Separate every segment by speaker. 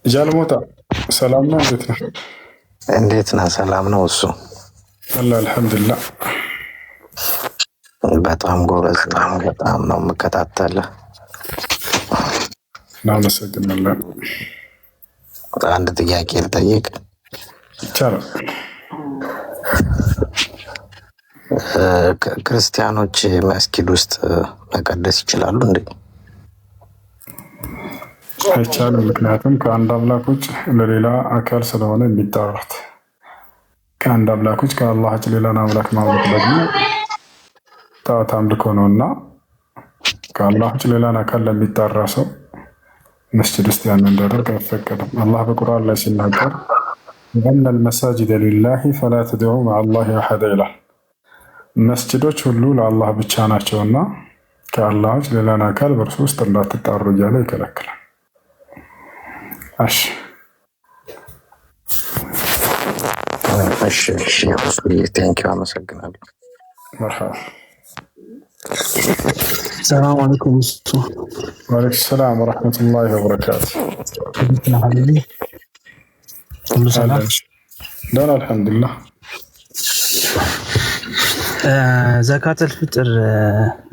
Speaker 1: ጃልሞታ ሰላም ነው? እንዴት ነህ?
Speaker 2: እንዴት ነህ? ሰላም ነው። እሱ
Speaker 1: አላ አልሐምዱሊላህ።
Speaker 2: በጣም ጎበዝ ነው። በጣም ነው የምከታተልህ።
Speaker 1: እናመሰግናለን።
Speaker 2: አንድ ጥያቄ ልጠይቅ
Speaker 1: ይቻላል?
Speaker 2: ክርስቲያኖች መስጊድ ውስጥ መቀደስ ይችላሉ እንዴ?
Speaker 1: አይቻልም። ምክንያቱም ከአንድ አምላክ ውጭ ለሌላ አካል ስለሆነ የሚጠሩት። ከአንድ አምላክ ውጭ ከአላህ ውጭ ሌላን አምላክ ማምለክ ደግሞ ጣዖት አምልኮ ነው እና ከአላህ ውጭ ሌላን አካል ለሚጠራ ሰው መስጂድ ውስጥ ያን እንዲያደርግ አይፈቀድም። አላህ በቁርአን ላይ ሲናገር ወአነ አልመሳጅደ ሊላሂ ፈላ ተድዑ መዐላሂ አሐደ ይላል። መስጂዶች ሁሉ ለአላህ ብቻ ናቸውና ከአላህ ውጭ ሌላን አካል በእርሱ ውስጥ እንዳትጣሩ እያለ ይከለክላል።
Speaker 2: ቴንኪው፣ አመሰግናለሁ።
Speaker 1: መርሐባ።
Speaker 3: ሰላም አለይኩም።
Speaker 1: ወአለይኩም ሰላም ወረሕመቱላሂ ወበረካቱ።
Speaker 3: ሁሉ ሰላም?
Speaker 1: ደህና አልሐምዱሊላህ።
Speaker 3: ዘካተል ፍጥር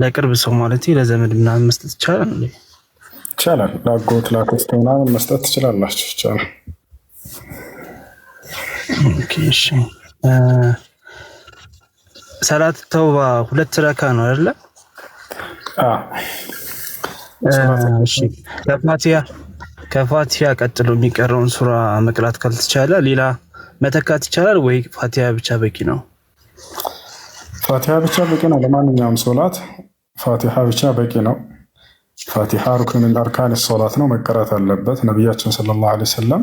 Speaker 3: ለቅርብ ሰው ማለት ለዘመድ ምናምን መስጠት ይቻላል?
Speaker 1: ይቻላል። ለአጎት ለአክስት ምናምን መስጠት ትችላላችሁ። ይቻላል።
Speaker 3: እሺ። ሰላት ተውባ 2 ረካ ነው አይደለ? እሺ። ከፋቲያ ቀጥሎ የሚቀረውን ሱራ መቅራት ካልተቻለ ሌላ መተካት ይቻላል ወይ ፋቲያ ብቻ በቂ ነው?
Speaker 1: ፋቲሃ ብቻ በቂ ነው። ለማንኛውም ሶላት ፋቲሃ ብቻ በቂ ነው። ፋቲሃ ሩክን ሚን አርካን ሶላት ነው፣ መቀራት አለበት። ነቢያችን ሰለላሁ ዐለይሂ ወሰለም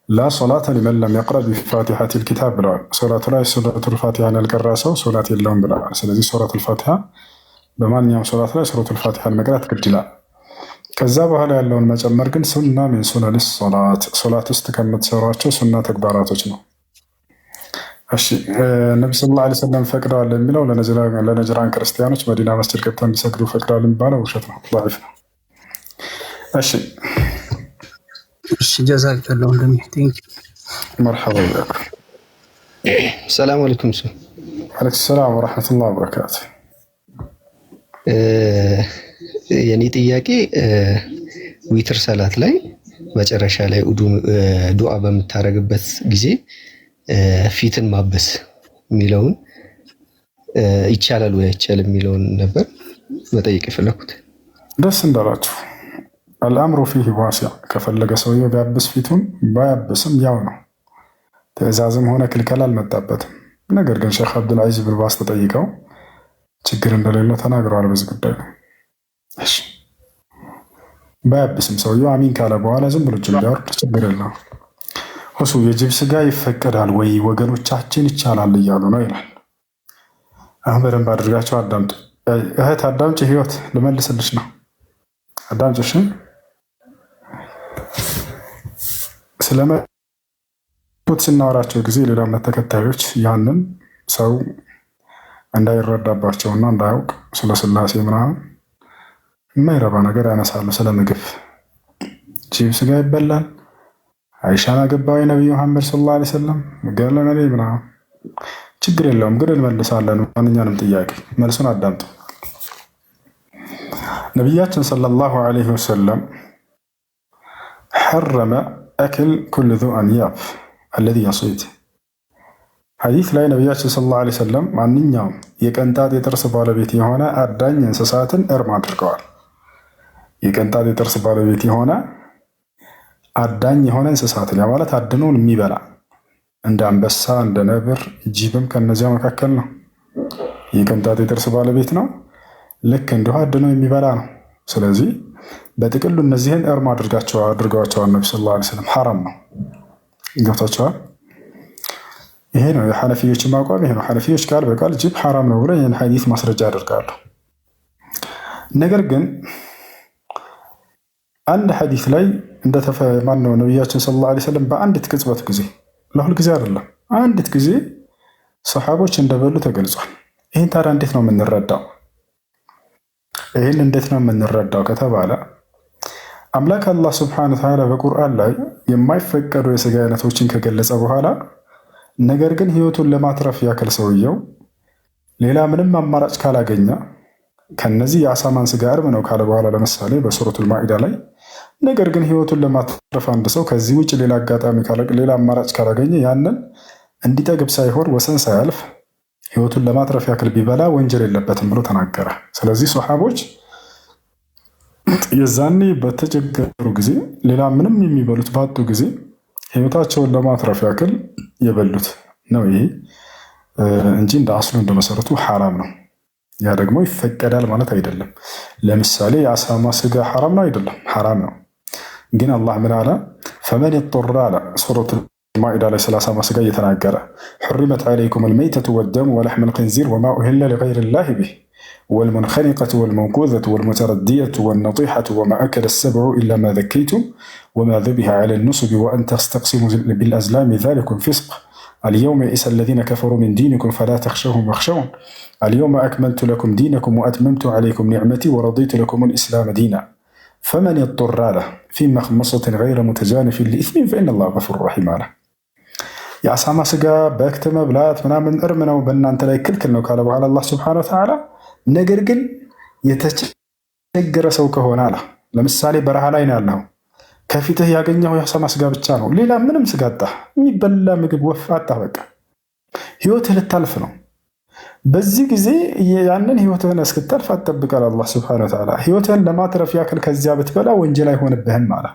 Speaker 1: ላ ሶላተ ሊመን ለም የቅረእ ቢፋቲሐቲል ኪታብ ብለዋል። ሶላቱ ላይ ሱረቱል ፋቲሃን ያልቀራ ሰው ሶላት የለውም ብለዋል። ስለዚህ ሱረቱል ፋቲሃ በማንኛውም ሶላት ላይ ሱረቱል ፋቲሃን መቅራት ግድ ይላል። ከዛ በኋላ ያለውን መጨመር ግን ሱና ሚን ሱነን ሶላት፣ ሶላት ውስጥ ከምትሰሯቸው ሱና ተግባራቶች ነው። እሺ ነቢ ሰለላሁ ዐለይሂ ወሰለም ፈቅደዋል የሚለው ለነጅራን ክርስቲያኖች መዲና መስጂድ ገብተው እንዲሰግዱ ፈቅደዋል የሚባለው ውሸት ነው፣ ضعيف ነው።
Speaker 3: እሺ ጀዛከላሁ ወንድሜ፣ ቴንክ ዩ።
Speaker 1: መርሐባ ይላል።
Speaker 4: ሰላም አለይኩም።
Speaker 1: ወአለይኩም ሰላም ወረሕመቱላሂ ወበረካቱ።
Speaker 4: የኔ ጥያቄ ዊትር ሰላት ላይ መጨረሻ ላይ ዱዓ በምታደርግበት ጊዜ ፊትን ማበስ የሚለውን ይቻላል ወይ አይቻልም የሚለውን ነበር መጠየቅ የፈለኩት።
Speaker 1: ደስ እንዳላችሁ። አልአምሩ ፊህ ዋሲዕ። ከፈለገ ሰውየው ቢያብስ ፊቱን ባያብስም ያው ነው። ትዕዛዝም ሆነ ክልከላ አልመጣበትም። ነገር ግን ሼክ አብዱልዓዚዝ ብን ባዝ ተጠይቀው ችግር እንደሌለው ተናግረዋል በዚህ ጉዳይ ነው። እሺ ባያብስም ሰውየው አሚን ካለ በኋላ ዝም ብሎ እጁን ቢያወርድ ችግር የለውም። እሱ የጅብ ስጋ ይፈቀዳል ወይ ወገኖቻችን ይቻላል እያሉ ነው ይላል። አሁን በደንብ አድርጋቸው አዳምጡ። እህት አዳምጪ፣ ህይወት ልመልስልሽ ነው። አዳምጪ እሺ። ስለመት ስናወራቸው ጊዜ ሌላ እምነት ተከታዮች ያንን ሰው እንዳይረዳባቸውና እንዳያውቅ ስለ ስላሴ ምናምን የማይረባ ነገር ያነሳሉ። ስለ ምግብ ጅብ ስጋ ይበላል፣ አይሻን አገባው የነቢዩ መሐመድ ሰለላሁ ዐለይሂ ወሰለም ገለነ ምናምን። ችግር የለውም ግን እንመልሳለን። ማንኛውንም ጥያቄ መልሱን አዳምጡ። ነቢያችን ሰለላሁ ዐለይሂ ወሰለም ሐረመ አክል ኩል ዙ አንያብ አለዚ የሲት። ሐዲስ ላይ ነቢያችን ሰለላሁ ዐለይሂ ወሰለም ማንኛውም የቀንጣት የጥርስ ባለቤት የሆነ አዳኝ እንስሳትን እርም አድርገዋል። የቀንጣት የጥርስ ባለቤት የሆነ አዳኝ የሆነ እንስሳትን ያ ማለት አድኖን የሚበላ እንደ አንበሳ፣ እንደ ነብር፣ ጅብም ከነዚያ መካከል ነው። የቀንጣት የጥርስ ባለቤት ነው። ልክ እንዲሁ አድኖ የሚበላ ነው። ስለዚህ በጥቅሉ እነዚህን እርም አድርገዋቸዋል ነቢ ሰለላሁ ዐለይሂ ወሰለም። ሐራም ነው። ገብታቸዋል። ይሄ ነው የሐነፊዮች አቋም። ይሄ ነው ሐነፊዮች ቃል በቃል ጅብ ሐራም ነው ብለው ይህን ሐዲስ ማስረጃ ያደርጋሉ። ነገር ግን አንድ ሐዲስ ላይ ማነው ነቢያችን ሰለላሁ ዐለይሂ ወሰለም በአንዲት ቅጽበት ጊዜ፣ ለሁል ጊዜ አይደለም፣ አንዲት ጊዜ ሰሓቦች እንደበሉ ተገልጿል። ይህን ታዲያ እንዴት ነው የምንረዳው? ይህን እንዴት ነው የምንረዳው ከተባለ አምላክ አላህ ስብሐነሁ ወተዓላ በቁርአን ላይ የማይፈቀዱ የስጋ አይነቶችን ከገለጸ በኋላ ነገር ግን ህይወቱን ለማትረፍ ያክል ሰውየው ሌላ ምንም አማራጭ ካላገኘ ከነዚህ የአሳማን ስጋ እርም ነው ካለ በኋላ ለምሳሌ በሱረቱል ማኢዳ ላይ ነገር ግን ህይወቱን ለማትረፍ አንድ ሰው ከዚህ ውጭ ሌላ አጋጣሚ ሌላ አማራጭ ካላገኘ ያንን እንዲጠግብ ሳይሆን ወሰን ሳያልፍ ህይወቱን ለማትረፍ ያክል ቢበላ ወንጀል የለበትም ብሎ ተናገረ። ስለዚህ ሶሐቦች የዛኔ በተቸገሩ ጊዜ ሌላ ምንም የሚበሉት ባጡ ጊዜ ህይወታቸውን ለማትረፍ ያክል የበሉት ነው ይሄ እንጂ እንደ አስሉ እንደመሰረቱ ሐራም ነው። ያ ደግሞ ይፈቀዳል ማለት አይደለም። ለምሳሌ የአሳማ ስጋ ሐራም ነው አይደለም፣ ሐራም ነው። ግን አላህ ምን አለ? ፈመን ይጦራ አለ ሱረቱ ማኢዳ ላይ ስለ አሳማ ስጋ እየተናገረ ሑሪመት ዐለይኩም አልመይተቱ ወደሙ ወለሕሙ ልኽንዚር ወማ ኡሂለ ሊገይሪላሂ ቢህ ወልሙንኸኒቀቱ ወልመውቁዘቱ ወልሙተረዲየቱ ወነጢሐቱ ወማ አከለ ሰብዑ ኢላ ማ ዘከይቱም ወማ ዙቢሐ ዐለ ኑሱቢ ወአን ተስተቅሲሙ ቢልአዝላሚ ዛሊኩም ፊስቅ አልየውመ የኢሰ አለዚነ ከፈሩ ሚን ዲኒኩም ፈላ ተኽሸውሁም ወኽሸውን አልየውመ አክመልቱ ለኩም ዲነኩም ወአትመምቱ ዐለይኩም ኒዕመቲ ወረዲቱ ለኩም ልእስላመ ዲና ፈመን ይጦራ አለ ፊ መኽመሰትን ገይረ ሙተጃኒፊን ሊኢስሚን ፈኢነላሀ ገፉሩ ረሒም አለ። የአሳማ ስጋ በክት መብላት ምናምን እርም ነው በእናንተ ላይ ክልክል ነው ካለ በኋላ አላህ ሱብሓነሁ ወተዓላ ነገር ግን የተቸገረ ሰው ከሆነ አለ ለምሳሌ በረሃ ላይ ነው ያለው ከፊትህ ያገኘው የአሳማ ስጋ ብቻ ነው፣ ሌላ ምንም ስጋ አጣህ፣ የሚበላ ምግብ ወፍ አጣህ፣ በቃ ህይወትህ ልታልፍ ነው። በዚህ ጊዜ ያንን ህይወትህን እስክታልፍ አትጠብቃል አላህ ሱብሓነሁ ወተዓላ ህይወትህን ለማትረፍ ያክል ከዚያ ብትበላ ወንጀል አይሆንብህም አለ።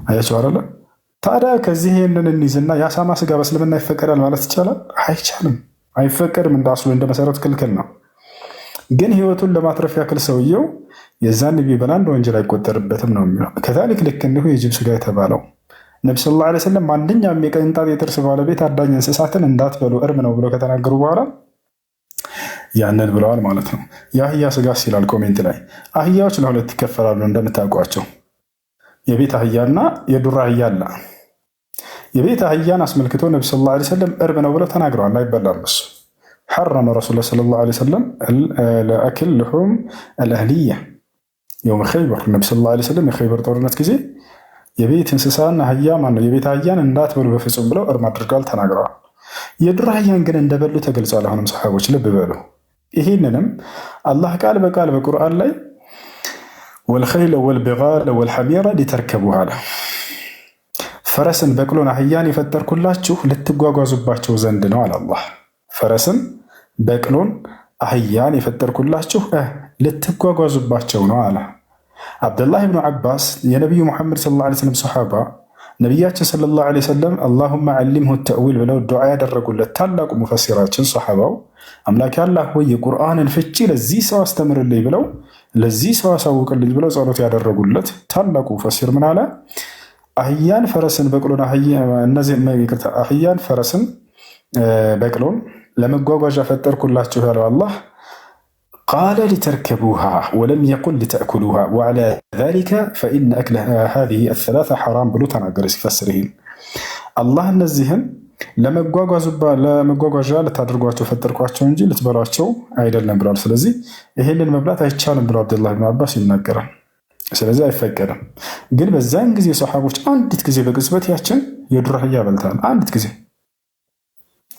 Speaker 1: አያችሁ አይደለ? ታዲያ ከዚህ ይህንን እንይዝና የአሳማ ስጋ በእስልምና ይፈቀዳል ማለት ይቻላል? አይቻልም፣ አይፈቀድም። እንደ አስሉ እንደ መሰረቱ ክልክል ነው። ግን ህይወቱን ለማትረፍ ያክል ሰውየው የዛን ቢበላ እንደ ወንጀል አይቆጠርበትም ነው የሚለው። ከዛሊክ ልክ እንዲሁ የጅብ ስጋ የተባለው ነቢ ሰለላሁ ዐለይሂ ወሰለም ማንኛውም የቅንጣት የጥርስ ባለቤት አዳኝ እንስሳትን እንዳትበሉ እርም ነው ብለው ከተናገሩ በኋላ ያንን ብለዋል ማለት ነው። የአህያ ስጋ ሲላል ኮሜንት ላይ አህያዎች ለሁለት ይከፈላሉ እንደምታውቋቸው፣ የቤት አህያና የዱር አህያ አለ። የቤት አህያን አስመልክቶ ነቢ ሰለላሁ ዐለይሂ ወሰለም እርም ነው ብለው ተናግረዋል። አይበላም እሱ ሐረመ ረሱሉላህ ሰለላሁ ዐለይሂ ወሰለም ለአክል ልሑም አልአህልያ የውም ኸይበር። ነቢ ሰለላሁ ዐለይሂ ወሰለም የኸይበር ጦርነት ጊዜ የቤት እንስሳን አህያ ማነው የቤት አህያን እንዳትበሉ በፍጹም ብለው እርም አድርገዋል፣ ተናግረዋል። የዱር አህያን ግን እንደበሉ ተገልጿል። አሁንም ሰሓቦች ልብ በሉ። ይህንንም አላህ ቃል በቃል በቁርአን ላይ ወልኸይለ ወልቢጋለ ወልሐሚረ ሊተርከቡሃ አለ። ፈረስን በቅሎን አህያን የፈጠርኩላችሁ ልትጓጓዙባቸው ዘንድ ነው አለ አላህ። ፈረስን በቅሎን አህያን የፈጠርኩላችሁ ልትጓጓዙባቸው ነው አለ። አብደላህ ብኑ ዓባስ የነቢዩ ሙሐመድ ሰለላሁ ዐለይሂ ወሰለም ሰሓባ ነቢያችን ሰለላሁ ዐለይሂ ወሰለም አላሁመ ዓሊምሁ ተእዊል ብለው ዱዓ ያደረጉለት ታላቁ ሙፈሲራችን ሰሓባው አምላክ አላህ ወይ የቁርአንን ፍቺ ለዚህ ሰው አስተምርልኝ ብለው ለዚህ ሰው አሳውቅልኝ ብለው ጸሎት ያደረጉለት ታላቁ ሙፈሲር ምን አለ? አህያን ፈረስን በቅሎን አህያን ፈረስን በቅሎን ለመጓጓዣ ፈጠርኩላችሁ ያለው አላህ ቃለ ሊተርከቡሃ ወለም የቁል ሊተእኩሉሃ ወዐላ ዛሊከ ፈኢነ አክለ ሃዚሂ አሰላሳ ሐራም ብሎ ተናገረ ሲፈስር ይህን አላህ እነዚህን ለመጓጓዣ ልታደርጓቸው ፈጠርኳቸው እንጂ ልትበሏቸው አይደለም ብሏል። ስለዚህ ይህንን መብላት አይቻልም ብሎ አብዱላህ ብን አባስ ይናገራል። ስለዚህ አይፈቀድም። ግን በዛን ጊዜ ሰሓቦች አንዲት ጊዜ በቅጽበት ያችን የዱር አህያ በልተዋል። አንዲት ጊዜ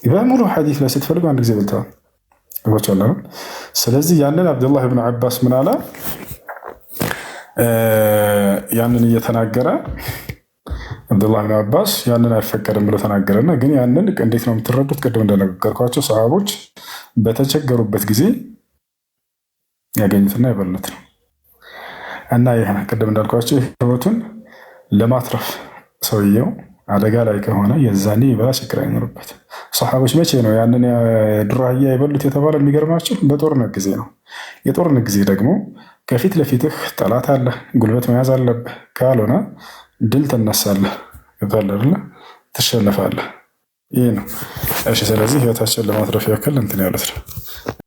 Speaker 1: በሙሉ ሐዲስ ላይ ስትፈልጉ አንድ ጊዜ በልተዋል። ስለዚህ ያንን አብዱላህ ብን አባስ ምን አለ? ያንን እየተናገረ አብዱላህ ብን አባስ ያንን አይፈቀድም ብሎ ተናገረና ግን ያንን እንዴት ነው የምትረዱት? ቅድም እንደነገርኳቸው ሰሃቦች በተቸገሩበት ጊዜ ያገኙትና የበሉት ነው እና ይህ ቅድም እንዳልኳቸው ህይወቱን ለማትረፍ ሰውየው አደጋ ላይ ከሆነ የዛኔ ይበላ ችግር አይኖርበት። ሰሓቦች መቼ ነው ያንን ዱር አህያ የበሉት የተባለ? የሚገርማቸው በጦርነት ጊዜ ነው። የጦርነት ጊዜ ደግሞ ከፊት ለፊትህ ጠላት አለ፣ ጉልበት መያዝ አለብህ። ካልሆነ ድል ትነሳለህ፣ ትሸነፋለህ። ይህ ነው። እሺ፣ ስለዚህ ህይወታችን ለማትረፍ ያክል እንትን ያሉት ነው።